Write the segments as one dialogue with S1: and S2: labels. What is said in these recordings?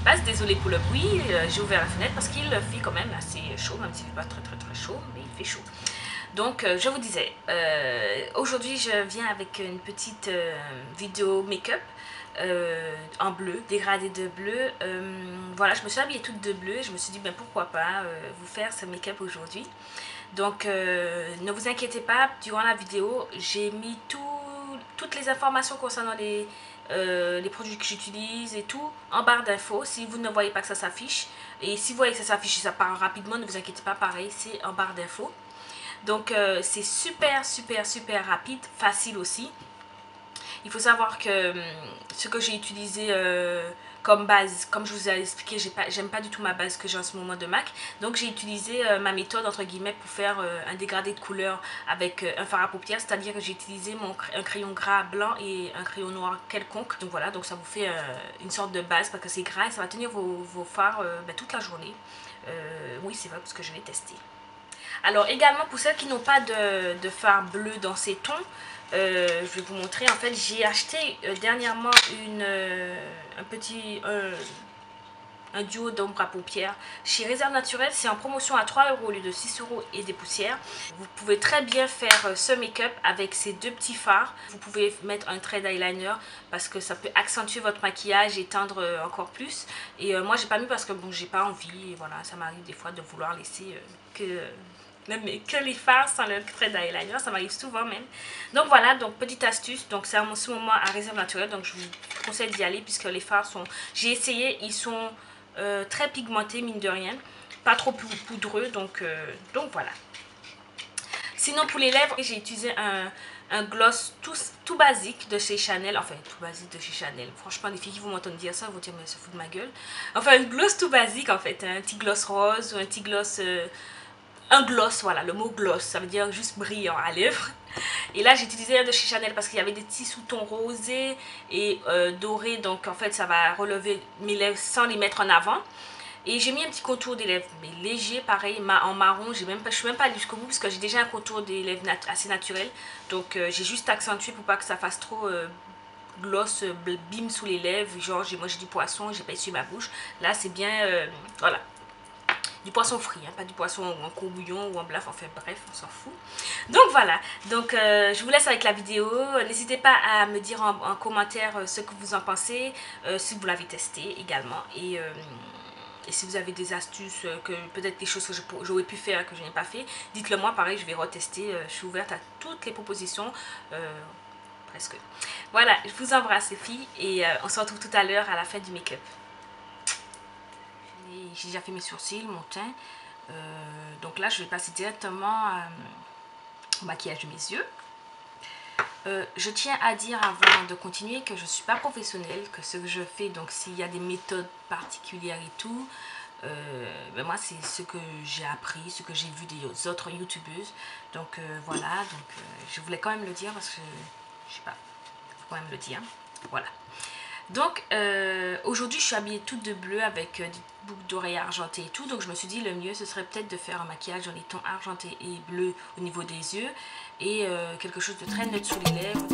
S1: passe. Désolée pour le bruit, j'ai ouvert la fenêtre parce qu'il fait quand même assez chaud, même s'il n'est pas très chaud, mais il fait chaud. Donc je vous disais, aujourd'hui je viens avec une petite vidéo make-up en bleu, dégradé de bleu. Voilà, je me suis habillée toute de bleu et je me suis dit ben pourquoi pas vous faire ce make-up aujourd'hui. Donc ne vous inquiétez pas, durant la vidéo j'ai mis toutes les informations concernant les produits que j'utilise et tout en barre d'infos. Si vous ne voyez pas que ça s'affiche, et si vous voyez que ça s'affiche et ça part rapidement, ne vous inquiétez pas, pareil, c'est en barre d'infos. Donc c'est super rapide, facile aussi. Il faut savoir que ce que j'ai utilisé comme base, comme je vous ai expliqué, j'aime pas du tout ma base que j'ai en ce moment de MAC. Donc j'ai utilisé ma méthode entre guillemets pour faire un dégradé de couleur avec un fard à paupières. C'est-à-dire que j'ai utilisé un crayon gras blanc et un crayon noir quelconque. Donc voilà, donc ça vous fait une sorte de base parce que c'est gras et ça va tenir vos fards toute la journée. Oui, c'est vrai parce que je l'ai testé. Alors également pour celles qui n'ont pas de fard bleu dans ces tons, je vais vous montrer. En fait j'ai acheté dernièrement un duo d'ombre à paupières chez Réserve Naturelle. C'est en promotion à 3 € au lieu de 6 € et des poussières. Vous pouvez très bien faire ce make-up avec ces deux petits fards. Vous pouvez mettre un trait d'eyeliner parce que ça peut accentuer votre maquillage et tendre encore plus. Et moi j'ai pas mis parce que bon, j'ai pas envie. Et voilà, ça m'arrive des fois de vouloir laisser que les fards sans le trait d'eyeliner, ça m'arrive souvent même. Donc voilà, donc petite astuce, donc c'est en ce moment à Réserve Naturelle, donc je vous conseille d'y aller puisque les fards sont, j'ai essayé, ils sont très pigmentés mine de rien, pas trop poudreux, donc voilà. Sinon pour les lèvres, j'ai utilisé un gloss tout basique de chez Chanel, enfin tout basique de chez Chanel. Franchement les filles qui vous m'entendent dire ça, vous dire mais ça fout de ma gueule. Enfin un gloss tout basique en fait, un petit gloss rose ou un petit gloss... un gloss, voilà, le mot gloss, ça veut dire juste brillant à lèvres. Et là j'ai utilisé un de chez Chanel parce qu'il y avait des petits sous-tons rosés et dorés, donc en fait ça va relever mes lèvres sans les mettre en avant. Et j'ai mis un petit contour des lèvres, mais léger, pareil, en marron. Je suis même pas allée jusqu'au bout parce que j'ai déjà un contour des lèvres assez naturel. Donc j'ai juste accentué pour pas que ça fasse trop gloss, bim sous les lèvres. Genre moi j'ai du poisson, j'ai pas essuyé ma bouche. Là c'est bien, voilà. Du poisson frit, hein, pas du poisson en courbouillon ou en blaf, enfin bref, on s'en fout. Donc voilà, donc je vous laisse avec la vidéo. N'hésitez pas à me dire en commentaire ce que vous en pensez, si vous l'avez testé également. Et si vous avez des astuces, peut-être des choses que j'aurais pu faire que je n'ai pas fait, dites-le moi, pareil, je vais retester. Je suis ouverte à toutes les propositions, presque. Voilà, je vous embrasse les filles et on se retrouve tout à l'heure à la fin du make-up. J'ai déjà fait mes sourcils, mon teint. Donc là, je vais passer directement au maquillage de mes yeux. Je tiens à dire avant de continuer que je ne suis pas professionnelle, que ce que je fais, donc s'il y a des méthodes particulières et tout, ben moi c'est ce que j'ai appris, ce que j'ai vu des autres youtubeuses. Donc voilà, donc je voulais quand même le dire parce que, je sais pas, il faut quand même le dire. Voilà. Donc aujourd'hui je suis habillée toute de bleu avec des boucles d'oreilles argentées et tout. Donc je me suis dit le mieux ce serait peut-être de faire un maquillage dans les tons argentés et bleus au niveau des yeux. Et quelque chose de très neutre sous les lèvres.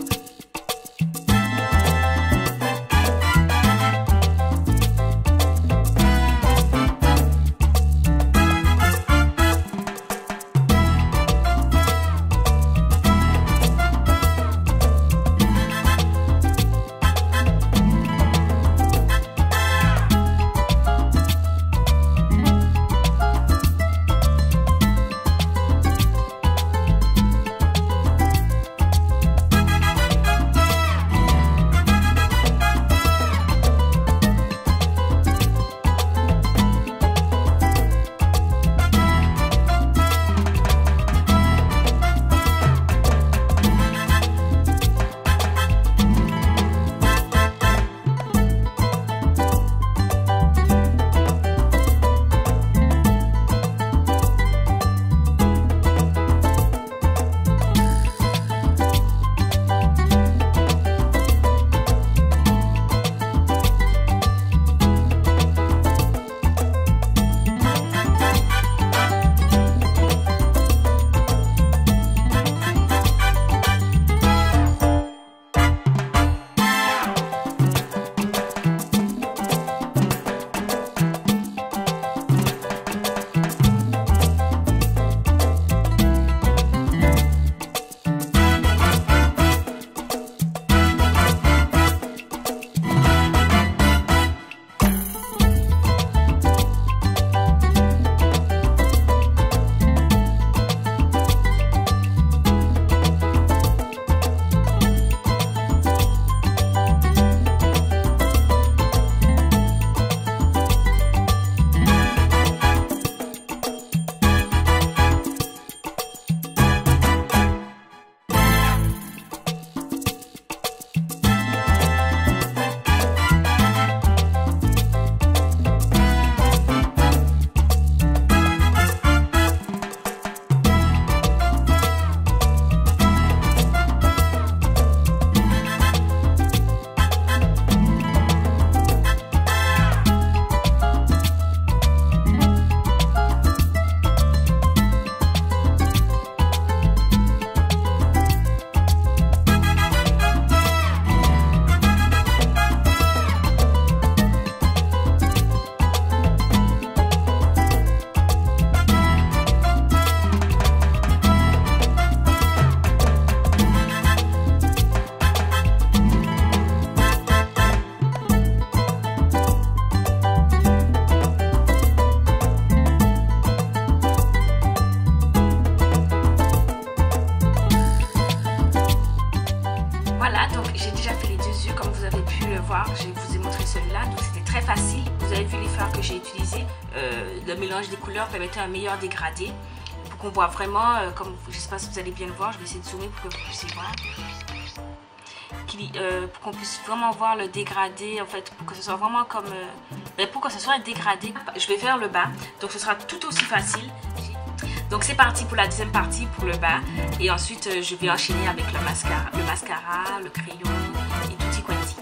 S1: mélange des couleurs permettait un meilleur dégradé. Pour qu'on voit vraiment, comme je ne sais pas si vous allez bien le voir, je vais essayer de zoomer pour que vous puissiez voir. Pour qu'on puisse vraiment voir le dégradé, en fait, pour que ce soit vraiment comme... pour que ce soit un dégradé, je vais faire le bas, donc ce sera tout aussi facile. Donc c'est parti pour la deuxième partie, pour le bas. Et ensuite, je vais enchaîner avec le mascara, le crayon et tutti quanti.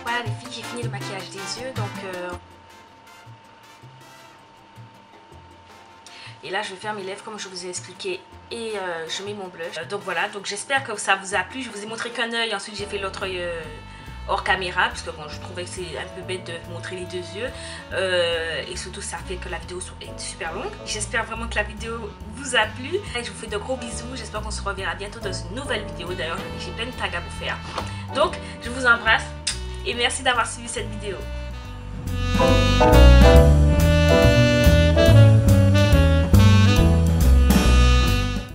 S1: Voilà les filles, j'ai fini le maquillage des yeux, donc et là je vais faire mes lèvres comme je vous ai expliqué et je mets mon blush. Donc voilà, donc j'espère que ça vous a plu. Je vous ai montré qu'un œil, ensuite j'ai fait l'autre œil hors caméra parce que bon, je trouvais que c'est un peu bête de montrer les deux yeux et surtout ça fait que la vidéo est super longue. J'espère vraiment que la vidéo vous a plu et je vous fais de gros bisous. J'espère qu'on se reverra bientôt dans une nouvelle vidéo. D'ailleurs j'ai plein de tags à vous faire, donc je vous embrasse et merci d'avoir suivi cette vidéo.